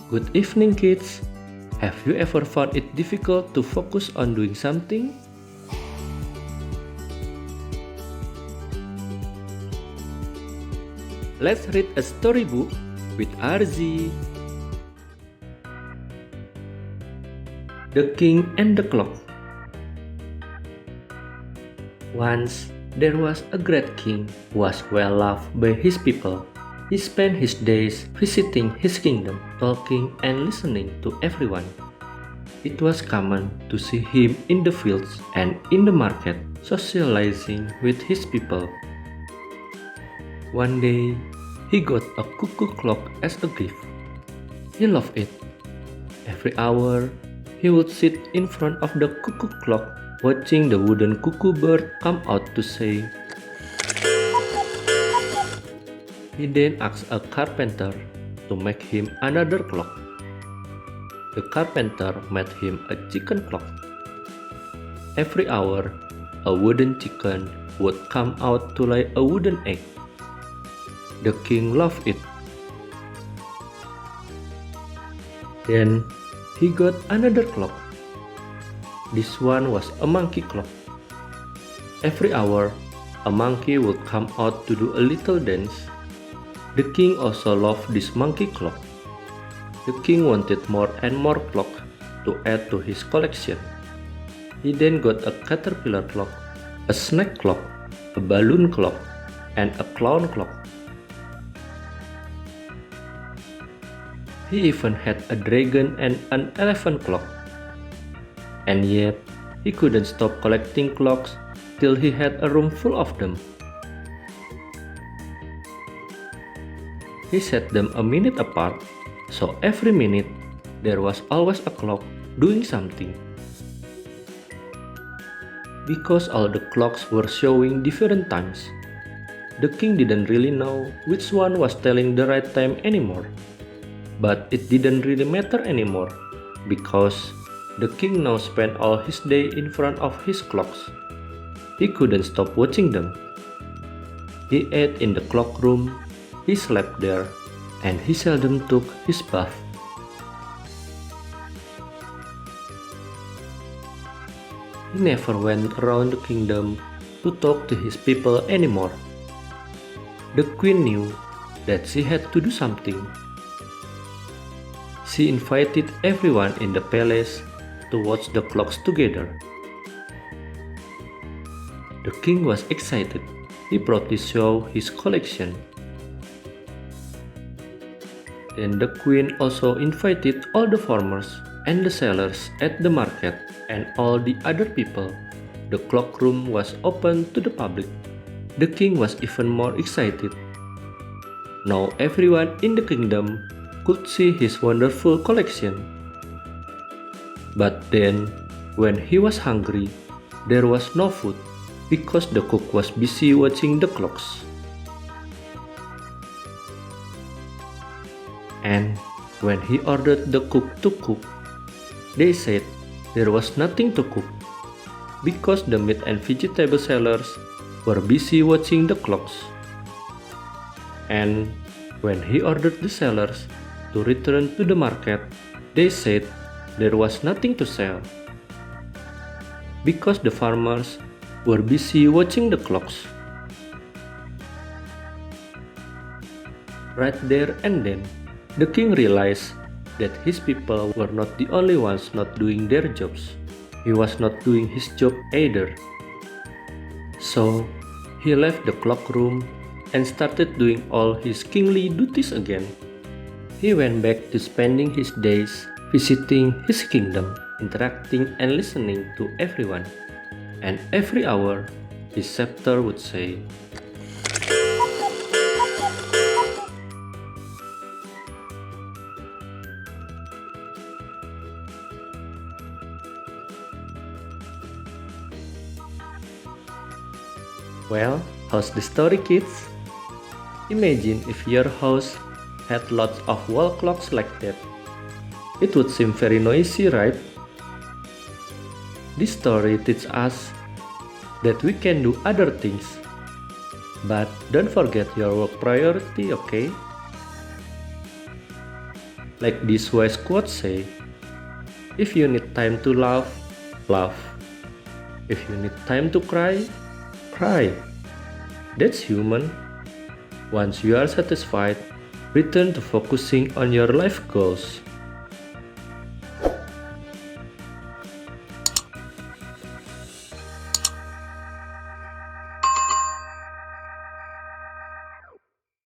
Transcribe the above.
Good evening, kids. Have you ever found it difficult to focus on doing something? Let's read a storybook with RZ. The King and the Clock. Once there was a great king who was well loved by his people. He spent his days visiting his kingdom, talking and listening to everyone. It was common to see him in the fields and in the market, socializing with his people. One day, he got a cuckoo clock as a gift. He loved it. Every hour, he would sit in front of the cuckoo clock, watching the wooden cuckoo bird come out to say. He then asked a carpenter to make him another clock. The carpenter made him a chicken clock. Every hour, a wooden chicken would come out to lay a wooden egg. The king loved it. Then he got another clock. This one was a monkey clock. Every hour, a monkey would come out to do a little dance. The king also loved this monkey clock. The king wanted more and more clocks to add to his collection. He then got a caterpillar clock, a snake clock, a balloon clock, and a clown clock. He even had a dragon and an elephant clock. And yet, he couldn't stop collecting clocks till he had a room full of them. He set them a minute apart, so every minute there was always a clock doing something. Because all the clocks were showing different times, the king didn't really know which one was telling the right time anymore. But it didn't really matter anymore, because the king now spent all his day in front of his clocks. He couldn't stop watching them. He ate in the clock room, he slept there, and he seldom took his bath. He never went around the kingdom to talk to his people anymore. The queen knew that she had to do something. She invited everyone in the palace to watch the clocks together. The king was excited. He proudly showed his collection. Then the queen also invited all the farmers and the sellers at the market and all the other people. The clock room was open to the public. The king was even more excited. Now everyone in the kingdom could see his wonderful collection. But then, when he was hungry, there was no food because the cook was busy watching the clocks. And when he ordered the cook to cook, they said there was nothing to cook because the meat and vegetable sellers were busy watching the clocks. And when he ordered the sellers to return to the market, they said there was nothing to sell because the farmers were busy watching the clocks. Right there and then, the king realized that his people were not the only ones not doing their jobs. He was not doing his job either. So, he left the clock room and started doing all his kingly duties again. He went back to spending his days visiting his kingdom, interacting and listening to everyone. And every hour, his scepter would say, well, how's the story, kids? Imagine if your house had lots of wall clocks like that. It would seem very noisy, right? This story teaches us that we can do other things. But don't forget your work priority, okay? Like this wise quote say, if you need time to laugh, laugh. If you need time to cry, cry. That's human. Once you are satisfied, return to focusing on your life goals.